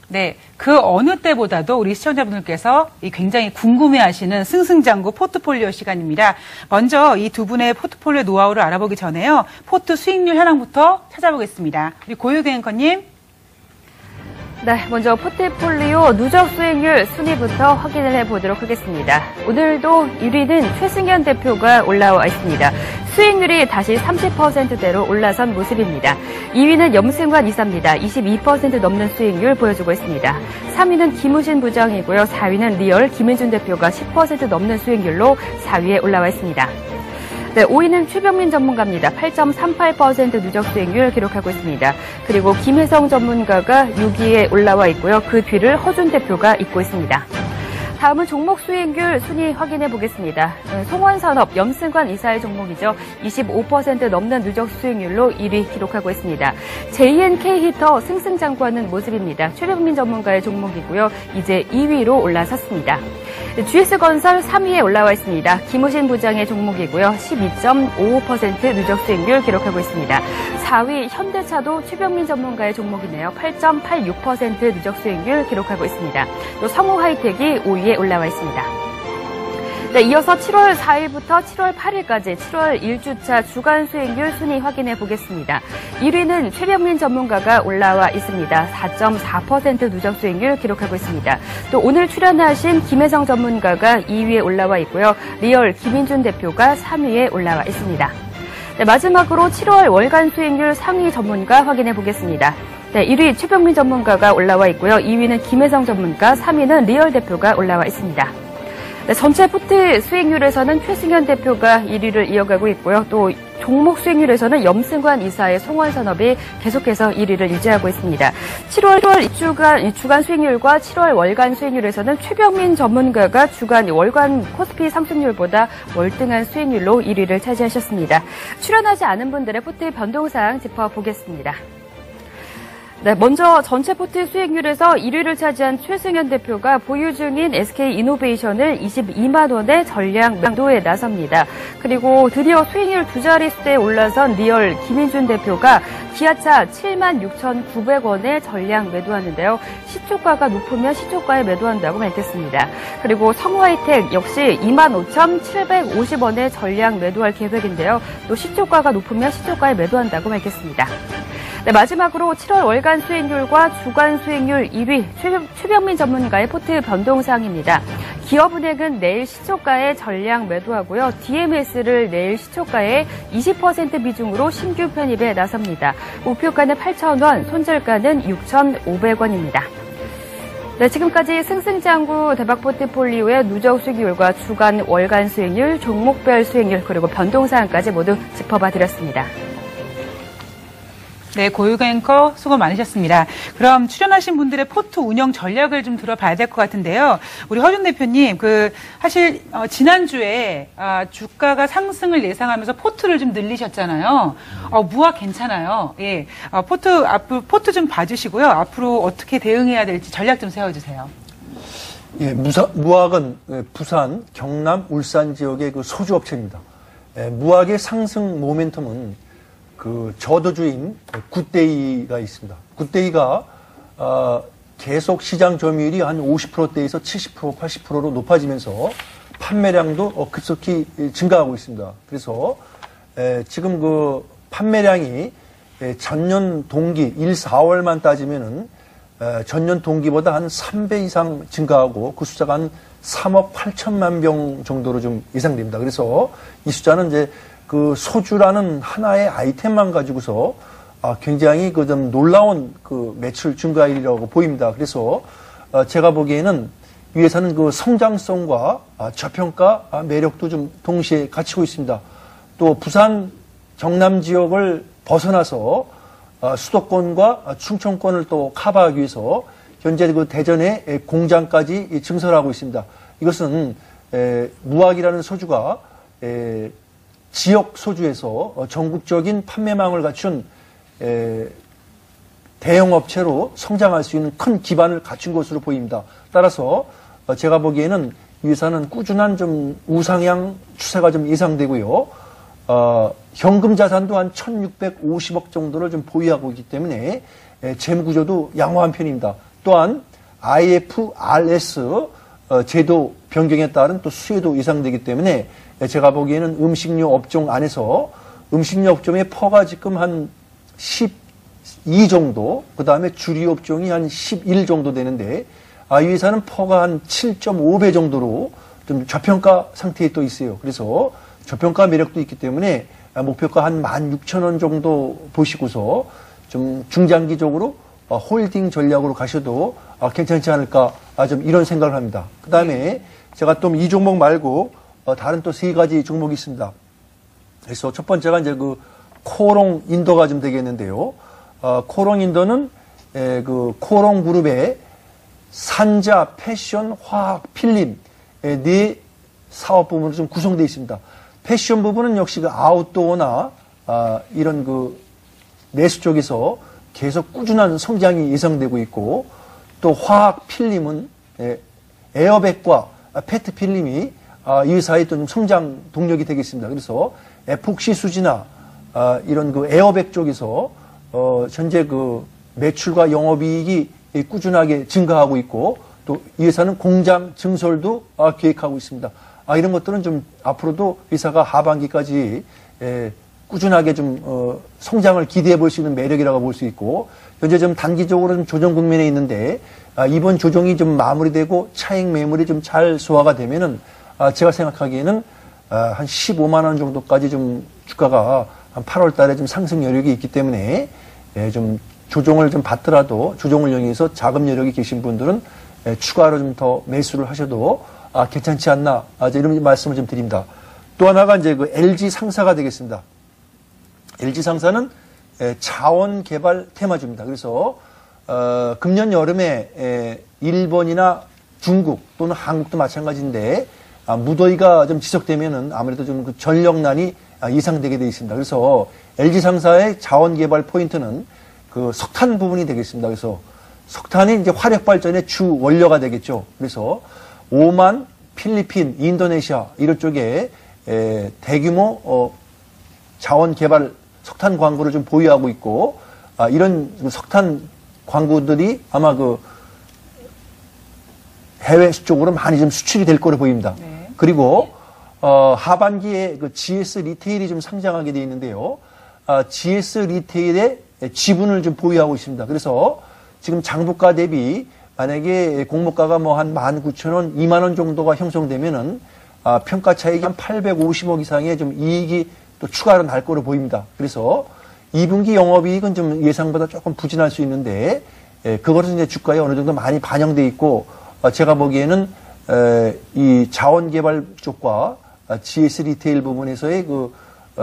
네, 그 어느 때보다도 우리 시청자분들께서 굉장히 궁금해하시는 승승장구 포트폴리오 시간입니다. 먼저 이 두 분의 포트폴리오 노하우를 알아보기 전에요. 포트 수익률 현황부터 찾아보겠습니다. 우리 고유경 앵커님. 네, 먼저 포트폴리오 누적 수익률 순위부터 확인을 해보도록 하겠습니다. 오늘도 1위는 최승현 대표가 올라와 있습니다. 수익률이 다시 30%대로 올라선 모습입니다. 2위는 염승관 이사입니다. 22% 넘는 수익률 보여주고 있습니다. 3위는 김우신 부장이고요. 4위는 리얼 김인준 대표가 10% 넘는 수익률로 4위에 올라와 있습니다. 네, 5위는 최병민 전문가입니다. 8.38% 누적 수익률 기록하고 있습니다. 그리고 김혜성 전문가가 6위에 올라와 있고요. 그 뒤를 허준 대표가 잇고 있습니다. 다음은 종목 수익률 순위 확인해 보겠습니다. 송원산업 염승관 이사의 종목이죠. 25% 넘는 누적 수익률로 1위 기록하고 있습니다. JNK 히터 승승장구하는 모습입니다. 최병민 전문가의 종목이고요. 이제 2위로 올라섰습니다. GS건설 3위에 올라와 있습니다. 김우신 부장의 종목이고요. 12.55% 누적 수익률 기록하고 있습니다. 4위 현대차도 최병민 전문가의 종목이네요. 8.86% 누적 수익률 기록하고 있습니다. 또 성우하이텍이 5위에 올라와 있습니다. 네, 이어서 7월 4일부터 7월 8일까지 7월 1주차 주간 수익률 순위 확인해 보겠습니다. 1위는 최병민 전문가가 올라와 있습니다. 4.4% 누적 수익률 기록하고 있습니다. 또 오늘 출연하신 김혜성 전문가가 2위에 올라와 있고요. 리얼 김인준 대표가 3위에 올라와 있습니다. 네, 마지막으로 7월 월간 수익률 상위 전문가 확인해 보겠습니다. 네, 1위 최병민 전문가가 올라와 있고요. 2위는 김혜성 전문가, 3위는 리얼 대표가 올라와 있습니다. 네, 전체 포트 수익률에서는 최승현 대표가 1위를 이어가고 있고요. 또 종목 수익률에서는 염승관 이사의 송원산업이 계속해서 1위를 유지하고 있습니다. 7월 주간 수익률과 7월 월간 수익률에서는 최병민 전문가가 주간 월간 코스피 상승률보다 월등한 수익률로 1위를 차지하셨습니다. 출연하지 않은 분들의 포트 변동사항 짚어보겠습니다. 네, 먼저 전체 포트 수익률에서 1위를 차지한 최승현 대표가 보유 중인 SK이노베이션을 22만 원의 전량 매도에 나섭니다. 그리고 드디어 수익률 두 자릿수에 올라선 리얼 김인준 대표가 기아차 76,900원에 전량 매도하는데요. 시초가가 높으면 시초가에 매도한다고 밝혔습니다. 그리고 성우하이텍 역시 25,750원에 전량 매도할 계획인데요. 또 시초가가 높으면 시초가에 매도한다고 밝혔습니다. 네, 마지막으로 7월 월간 수익률과 주간 수익률 2위 최병민 전문가의 포트 변동사항입니다. 기업은행은 내일 시초가에 전량 매도하고요. DMS를 내일 시초가에 20% 비중으로 신규 편입에 나섭니다. 목표가는 8,000원, 손절가는 6,500원입니다. 네, 지금까지 승승장구 대박 포트폴리오의 누적 수익률과 주간 월간 수익률, 종목별 수익률, 그리고 변동사항까지 모두 짚어봐 드렸습니다. 네, 고유경 앵커 수고 많으셨습니다. 그럼 출연하신 분들의 포트 운영 전략을 좀 들어봐야 될 것 같은데요. 우리 허준 대표님, 사실 지난주에 주가가 상승을 예상하면서 포트를 좀 늘리셨잖아요. 무학 괜찮아요. 예, 포트 좀 봐주시고요. 앞으로 어떻게 대응해야 될지 전략 좀 세워주세요. 예, 무학은 부산, 경남, 울산 지역의 그 소주업체입니다. 무학의 상승 모멘텀은 저도주인 굿데이가 있습니다. 굿데이가 계속 시장 점유율이 한 50%대에서 70%, 80%로 높아지면서 판매량도 급속히 증가하고 있습니다. 그래서 지금 판매량이 전년 동기 1, 4월만 따지면은 전년 동기보다 한 3배 이상 증가하고 그 숫자가 한 3억 8천만 병 정도로 좀 예상됩니다. 그래서 이 숫자는 이제 소주라는 하나의 아이템만 가지고서 굉장히 좀 놀라운 매출 증가율이라고 보입니다. 그래서 제가 보기에는 이 회사는 성장성과 저평가 매력도 좀 동시에 갖추고 있습니다. 또 부산 경남 지역을 벗어나서 수도권과 충청권을 또 커버하기 위해서 현재 대전에 공장까지 증설하고 있습니다. 이것은 무학이라는 소주가 지역 소주에서 전국적인 판매망을 갖춘 대형 업체로 성장할 수 있는 큰 기반을 갖춘 것으로 보입니다. 따라서 제가 보기에는 이 회사는 꾸준한 좀 우상향 추세가 좀 예상되고요. 현금 자산도 한 1,650억 정도를 좀 보유하고 있기 때문에 재무 구조도 양호한 편입니다. 또한 IFRS 제도 변경에 따른 또 수혜도 예상되기 때문에 제가 보기에는 음식료 업종 안에서 음식료 업종의 퍼가 지금 한 12 정도, 그 다음에 주류 업종이 한 11 정도 되는데, 이 회사는 퍼가 한 7.5배 정도로 좀 저평가 상태에 또 있어요. 그래서 저평가 매력도 있기 때문에 목표가 한 16,000원 정도 보시고서 좀 중장기적으로 홀딩 전략으로 가셔도 괜찮지 않을까, 좀 이런 생각을 합니다. 그 다음에 제가 또 이 종목 말고 다른 또 3가지 종목이 있습니다. 그래서 첫 번째가 이제 그 코롱 인도가 좀 되겠는데요. 코롱 인도는 그 코롱 그룹의 산자, 패션, 화학, 필름 네 사업 부문으로 좀 구성되어 있습니다. 패션 부분은 역시 그 아웃도어나 이런 그 내수 쪽에서 계속 꾸준한 성장이 예상되고 있고, 또 화학 필름은 에어백과 페트 필름이 이 회사의 또 성장 동력이 되겠습니다. 그래서 에폭시 수지나 이런 그 에어백 쪽에서 현재 그 매출과 영업이익이 꾸준하게 증가하고 있고, 또 이 회사는 공장 증설도 계획하고 있습니다. 이런 것들은 좀 앞으로도 회사가 하반기까지 꾸준하게 좀 성장을 기대해 볼 수 있는 매력이라고 볼 수 있고, 현재 좀 단기적으로 좀 조정 국면에 있는데 이번 조정이 좀 마무리되고 차익 매물이 좀 잘 소화가 되면은 제가 생각하기에는 한 15만 원 정도까지 좀 주가가 한 8월 달에 좀 상승 여력이 있기 때문에 좀 조정을 좀 받더라도 조정을 이용해서 자금 여력이 계신 분들은 추가로 좀 더 매수를 하셔도 괜찮지 않나, 이런 말씀을 좀 드립니다. 또 하나가 이제 그 LG 상사가 되겠습니다. LG 상사는 자원 개발 테마주입니다. 그래서 금년 여름에 일본이나 중국 또는 한국도 마찬가지인데 무더위가 좀 지속되면은 아무래도 좀 그 전력난이 예상되게 되어 있습니다. 그래서 LG 상사의 자원 개발 포인트는 그 석탄 부분이 되겠습니다. 그래서 석탄이 이제 화력 발전의 주 원료가 되겠죠. 그래서 오만, 필리핀, 인도네시아 이런 쪽에 대규모 자원 개발 석탄 광구를 좀 보유하고 있고, 이런 석탄 광구들이 아마 그 해외 쪽으로 많이 좀 수출이 될 거로 보입니다. 네. 그리고 하반기에 그 GS 리테일이 좀 상장하게 되어 있는데요. GS 리테일의 지분을 좀 보유하고 있습니다. 그래서 지금 장부가 대비 만약에 공모가가 뭐 한 19,000원, 2만 원 정도가 형성되면은 평가 차익이 한 850억 이상의 좀 이익이 또 추가로 날 거로 보입니다. 그래서 2분기 영업이익은 좀 예상보다 조금 부진할 수 있는데, 그것은 이제 주가에 어느 정도 많이 반영돼 있고, 제가 보기에는 이 자원개발 쪽과 GS 리테일 부분에서의 그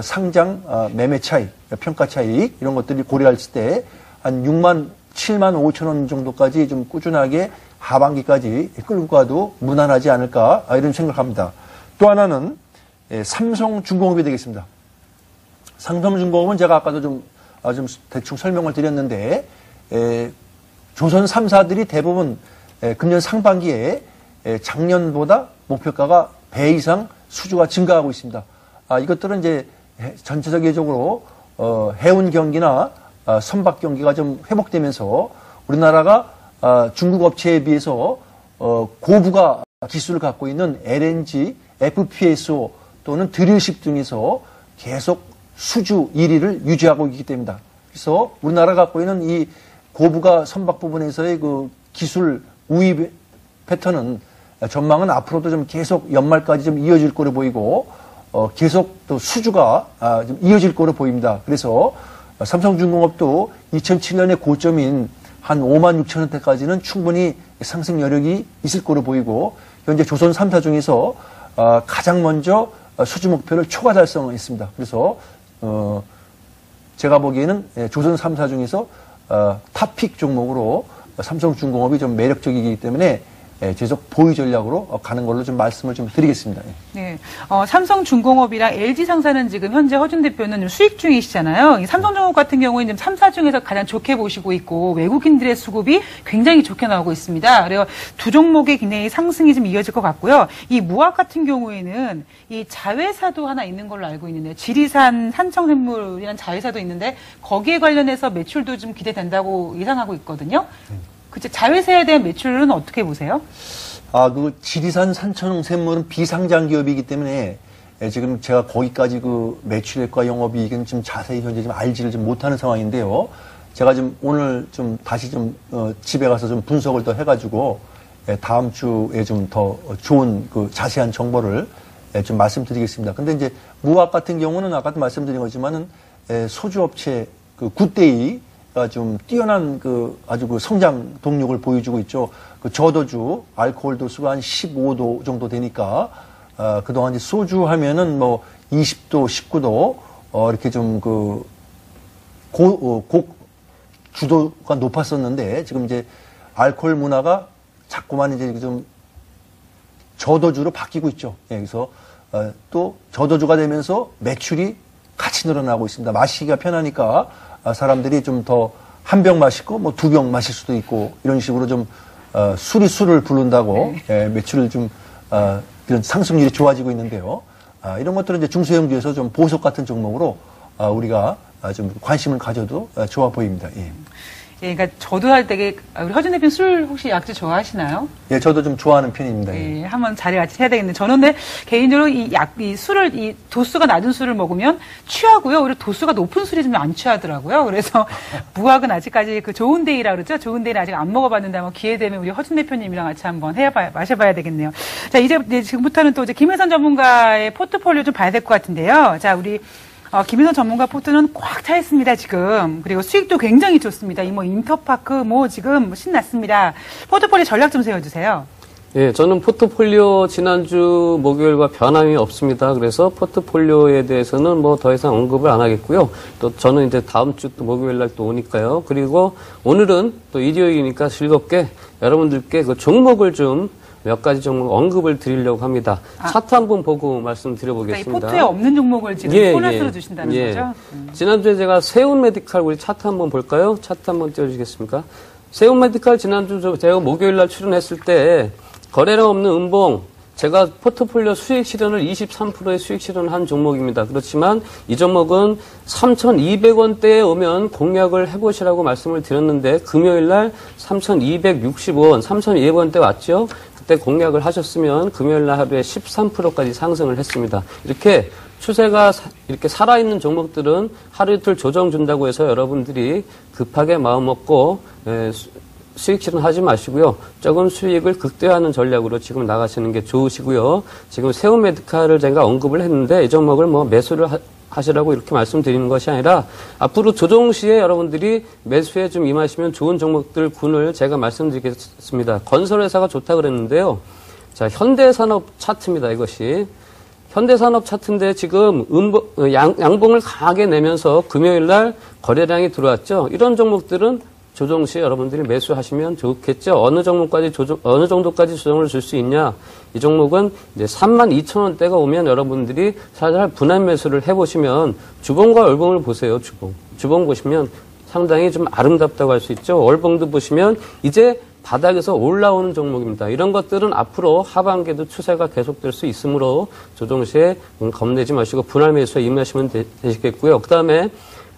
상장 매매 차익, 평가 차익 이런 것들이 고려했을 때 한 7만 5천 원 정도까지 좀 꾸준하게 하반기까지 끌고 가도 무난하지 않을까, 이런 생각합니다. 또 하나는 삼성중공업이 되겠습니다. 삼성중공업은 제가 아까도 좀 대충 설명을 드렸는데, 조선 3사들이 대부분 금년 상반기에 작년보다 목표가가 배 이상 수주가 증가하고 있습니다. 이것들은 이제 전체적으로 해운 경기나 선박 경기가 좀 회복되면서 우리나라가 중국 업체에 비해서 고부가 기술을 갖고 있는 LNG, FPSO 또는 드릴십 등에서 계속 수주 1위를 유지하고 있기 때문이다. 그래서 우리나라가 갖고 있는 이 고부가 선박 부분에서의 그 기술 우위 패턴은 전망은 앞으로도 좀 계속 연말까지 좀 이어질 거로 보이고, 계속 또 수주가 좀 이어질 거로 보입니다. 그래서 삼성중공업도 2007년의 고점인 한 5만 6천 원대까지는 충분히 상승 여력이 있을 거로 보이고, 현재 조선 3사 중에서 가장 먼저 수주 목표를 초과 달성했습니다. 그래서 제가 보기에는 조선 3사 중에서 탑픽 종목으로 삼성중공업이 좀 매력적이기 때문에 계속 보유 전략으로 가는 걸로 좀 말씀을 좀 드리겠습니다. 네. 삼성중공업이랑 LG 상사는 지금 현재 허준 대표는 수익 중이시잖아요. 이 삼성중공업 같은 경우에는 3사 중에서 가장 좋게 보시고 있고 외국인들의 수급이 굉장히 좋게 나오고 있습니다. 그래서 두 종목의 굉장히 상승이 좀 이어질 것 같고요. 이 무학 같은 경우에는 이 자회사도 하나 있는 걸로 알고 있는데요. 지리산 산청생물이라는 자회사도 있는데 거기에 관련해서 매출도 좀 기대된다고 예상하고 있거든요. 그쵸. 자회사에 대한 매출은 어떻게 보세요? 그 지리산 산청생물은 비상장 기업이기 때문에 지금 제가 거기까지 그 매출액과 영업이익은 좀 자세히 현재 좀 알지를 좀 못하는 상황인데요. 제가 좀 오늘 좀 다시 좀 집에 가서 좀 분석을 더 해가지고 다음 주에 좀 더 좋은 그 자세한 정보를 좀 말씀드리겠습니다. 근데 이제 무학 같은 경우는 아까도 말씀드린 거지만은 소주업체 그 굿데이 좀 뛰어난 아주 성장 동력을 보여주고 있죠. 그 저도주 알코올 도수가 한 15도 정도 되니까 그동안 이제 소주 하면은 뭐 20도, 19도 이렇게 좀 주도가 높았었는데 지금 이제 알코올 문화가 자꾸만 이제 좀 저도주로 바뀌고 있죠. 그래서 또 저도주가 되면서 매출이 같이 늘어나고 있습니다. 마시기가 편하니까 사람들이 좀 더 한 병 마시고 뭐 두 병 마실 수도 있고 이런 식으로 좀 술이 술을 부른다고 매출을 좀 이런 상승률이 좋아지고 있는데요. 이런 것들은 이제 중소형주에서 좀 보석 같은 종목으로 우리가 좀 관심을 가져도 좋아 보입니다. 예, 그러니까 저도 할 때 우리 허준 대표는 술 혹시 약주 좋아하시나요? 예, 저도 좀 좋아하는 편입니다. 예, 한번 자리 같이 해야 되겠는데 저는 근데 개인적으로 이 술을 이 도수가 낮은 술을 먹으면 취하고요. 오히려 도수가 높은 술이 좀 안 취하더라고요. 그래서 무학은 아직까지 그 좋은 데이라 그러죠. 좋은 데이는 아직 안 먹어봤는데 한번 기회 되면 우리 허준 대표님이랑 같이 한번 마셔봐야 되겠네요. 자, 이제 지금부터는 또 이제 김혜선 전문가의 포트폴리오 좀 봐야 될 것 같은데요. 자, 우리 김혜선 전문가 포트는 꽉 차 있습니다, 지금. 그리고 수익도 굉장히 좋습니다. 이 인터파크 지금 신났습니다. 포트폴리오 전략 좀 세워주세요. 예, 저는 포트폴리오 지난주 목요일과 변함이 없습니다. 그래서 포트폴리오에 대해서는 더 이상 언급을 안 하겠고요. 또 저는 이제 다음 주 또 목요일 날 또 오니까요. 그리고 오늘은 또 일요일이니까 즐겁게 여러분들께 그 종목을 좀 몇 가지 종목 언급을 드리려고 합니다. 차트 한번 보고 말씀드려보겠습니다. 그러니까 이 포트에 없는 종목을 지금 보너스로 주신다는 거죠? 지난주에 제가 세운메디칼 우리 차트 한번 볼까요? 차트 한번 띄워주시겠습니까? 세운메디칼 지난주 제가 목요일 날 출연했을 때 거래량 없는 음봉 제가 포트폴리오 수익 실현을 23%의 수익 실현을 한 종목입니다. 그렇지만 이 종목은 3,200원대에 오면 공략을 해보시라고 말씀을 드렸는데 금요일 날 3,265원, 3,200원대 왔죠? 그때 공략을 하셨으면 금요일 날 하루에 13%까지 상승을 했습니다. 이렇게 추세가 이렇게 살아있는 종목들은 하루 이틀 조정 준다고 해서 여러분들이 급하게 마음 먹고 수익 실현하지 마시고요. 조금 수익을 극대화하는 전략으로 지금 나가시는 게 좋으시고요. 지금 세운메디칼을 제가 언급을 했는데 이 종목을 매수를 하시라고 이렇게 말씀드리는 것이 아니라 앞으로 조정 시에 여러분들이 매수에 좀 임하시면 좋은 종목들 군을 제가 말씀드리겠습니다. 건설회사가 좋다 그랬는데요. 자, 현대산업 차트입니다. 이것이. 현대산업 차트인데 지금 양봉을 강하게 내면서 금요일 날 거래량이 들어왔죠. 이런 종목들은 조정 시 여러분들이 매수하시면 좋겠죠. 어느 정도까지 조정을 줄 수 있냐? 이 종목은 이제 32,000원대가 오면 여러분들이 살살 분할 매수를 해보시면 주봉과 월봉을 보세요. 주봉 보시면 상당히 좀 아름답다고 할 수 있죠. 월봉도 보시면 이제 바닥에서 올라오는 종목입니다. 이런 것들은 앞으로 하반기에도 추세가 계속될 수 있으므로 조정 시에 겁내지 마시고 분할 매수에 임하시면 되시겠고요. 그 다음에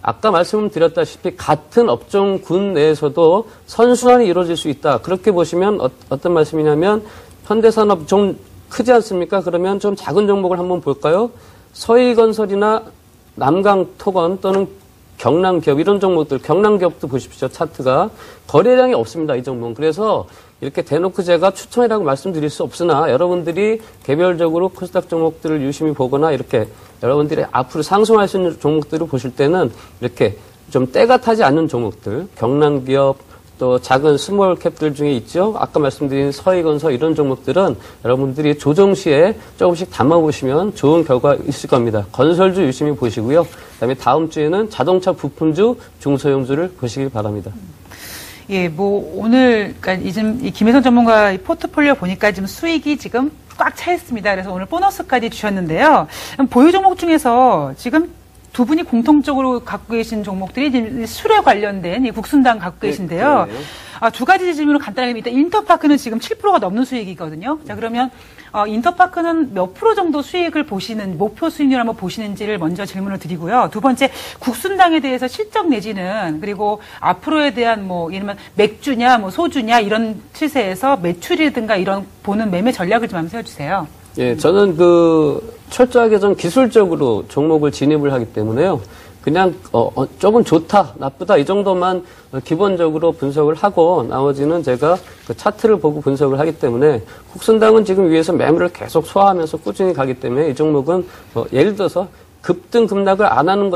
아까 말씀드렸다시피 같은 업종군 내에서도 선순환이 이루어질 수 있다. 그렇게 보시면 어떤 말씀이냐면 현대산업 좀 크지 않습니까? 그러면 좀 작은 종목을 한번 볼까요? 서희건설이나 남강토건 또는 경남기업 이런 종목들 경남기업도 보십시오. 차트가 거래량이 없습니다. 이 종목은. 그래서 이렇게 대놓고 제가 추천이라고 말씀드릴 수 없으나 여러분들이 개별적으로 코스닥 종목들을 유심히 보거나 이렇게 여러분들이 앞으로 상승할 수 있는 종목들을 보실 때는 이렇게 좀 때가 타지 않는 종목들, 경남기업 또 작은 스몰 캡들 중에 있죠. 아까 말씀드린 서희건설 이런 종목들은 여러분들이 조정 시에 조금씩 담아보시면 좋은 결과 있을 겁니다. 건설주 유심히 보시고요. 그다음에 다음 주에는 자동차 부품주, 중소형주를 보시길 바랍니다. 예, 뭐 오늘 그러니까 이 김혜선 전문가 포트폴리오 보니까 지금 수익이 지금 꽉 차 있습니다. 그래서 오늘 보너스까지 주셨는데요. 보유 종목 중에서 지금 두 분이 공통적으로 갖고 계신 종목들이 지금 술에 관련된 이 국순당 갖고 계신데요. 두 가지 질문을 간단하게 일단 인터파크는 지금 7%가 넘는 수익이거든요. 자, 그러면 인터파크는 몇 프로 정도 수익을 보시는, 목표 수익률 한번 보시는지를 먼저 질문을 드리고요. 두 번째, 국순당에 대해서 실적 내지는, 그리고 앞으로에 대한 뭐, 예를 들면 맥주냐, 뭐 소주냐, 이런 추세에서 매출이든가 이런 보는 매매 전략을 좀 한번 세워주세요. 예, 저는 철저하게 좀 기술적으로 종목을 진입을 하기 때문에요. 그냥 조금 좋다, 나쁘다 이 정도만 기본적으로 분석을 하고 나머지는 제가 그 차트를 보고 분석을 하기 때문에 국순당은 지금 위에서 매물을 계속 소화하면서 꾸준히 가기 때문에 이 종목은 예를 들어서 급등 급락을 안 하는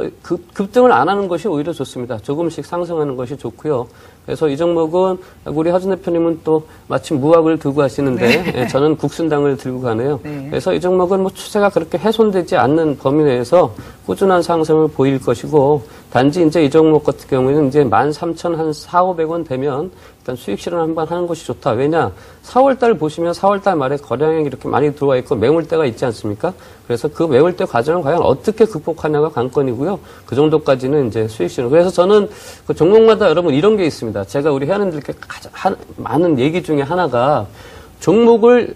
급등을 안 하는 것이 오히려 좋습니다. 조금씩 상승하는 것이 좋고요. 그래서 이 종목은 우리 하준 대표님은 또 마침 무학을 들고 하시는데 네. 예, 저는 국순당을 들고 가네요. 네. 그래서 이 종목은 뭐 추세가 그렇게 훼손되지 않는 범위 내에서 꾸준한 상승을 보일 것이고 단지 이제 이 종목 같은 경우에는 이제 13,400-500원 되면 일단 수익 실현 한번 하는 것이 좋다. 왜냐? 4월달 보시면 4월달 말에 거래량이 이렇게 많이 들어와 있고 매물대가 있지 않습니까? 그래서 그 매물대 과정을 과연 어떻게 극복하냐가 관건이고요. 그 정도까지는 이제 수익 실현. 그래서 저는 그 종목마다 여러분 이런 게 있습니다. 제가 우리 회원님들께 가장 많은 얘기 중에 하나가 종목을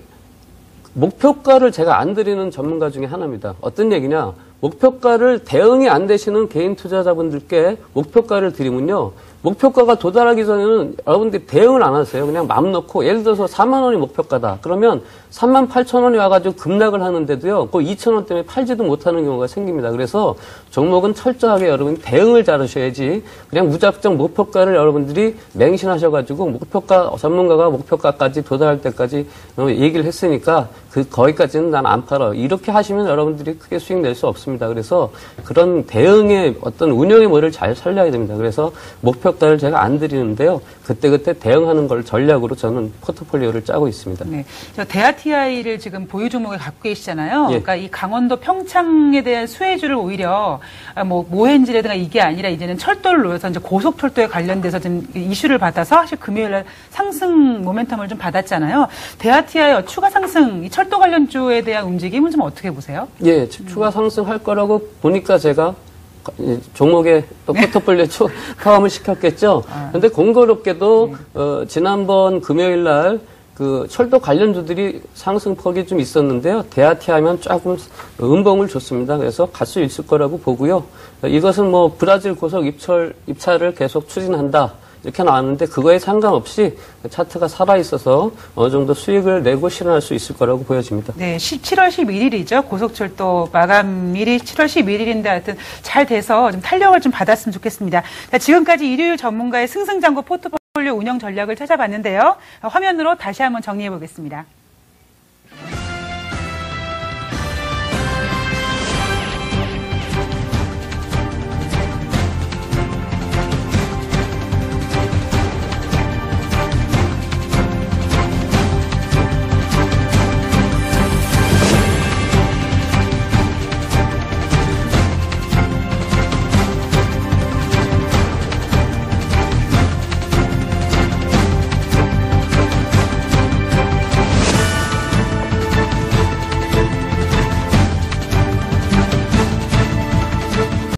목표가를 제가 안 드리는 전문가 중에 하나입니다. 어떤 얘기냐? 목표가를 대응이 안 되시는 개인 투자자분들께 목표가를 드리면요. 목표가가 도달하기 전에는 여러분들이 대응을 안 하세요. 그냥 맘 놓고 예를 들어서 4만 원이 목표가다. 그러면 3만 8천 원이 와가지고 급락을 하는데도요. 그 2천 원 때문에 팔지도 못하는 경우가 생깁니다. 그래서 종목은 철저하게 여러분이 대응을 잘하셔야지 그냥 무작정 목표가를 여러분들이 맹신하셔가지고 목표가 전문가가 목표가까지 도달할 때까지 얘기를 했으니까 거기까지는 난 안 팔아. 이렇게 하시면 여러분들이 크게 수익 낼 수 없습니다. 그래서 그런 대응의 어떤 운영의 머리를 잘 살려야 됩니다. 그래서 목표가를 제가 안 드리는데요. 그때그때 대응하는 걸 전략으로 저는 포트폴리오를 짜고 있습니다. 네. 저 대하TI를 지금 보유 종목에 갖고 계시잖아요. 예. 그러니까 이 강원도 평창에 대한 수혜주를 오히려 뭐 모헨지라든가 이게 아니라 이제는 철도를 놓여서 이제 고속철도에 관련돼서 좀 이슈를 받아서 사실 금요일날 상승 모멘텀을 좀 받았잖아요. 대하TI 추가 상승, 이 철도 관련주에 대한 움직임은 좀 어떻게 보세요? 예, 추가 상승할 거라고 보니까 제가 종목에 또 포트폴리오에 포함을 시켰겠죠. 그런데 공교롭게도 지난번 금요일 날 그 철도 관련주들이 상승폭이 좀 있었는데요. 대하티 하면 조금 음봉을 줬습니다. 그래서 갈 수 있을 거라고 보고요. 이것은 뭐 브라질 고속 입찰을 계속 추진한다. 이렇게 나왔는데 그거에 상관없이 차트가 살아있어서 어느 정도 수익을 내고 실현할 수 있을 거라고 보여집니다. 네, 7월 11일이죠. 고속철도 마감일이 7월 11일인데 하여튼 잘 돼서 좀 탄력을 좀 받았으면 좋겠습니다. 자, 지금까지 일요일 전문가의 승승장구 포트폴리오 운영 전략을 찾아봤는데요. 화면으로 다시 한번 정리해 보겠습니다.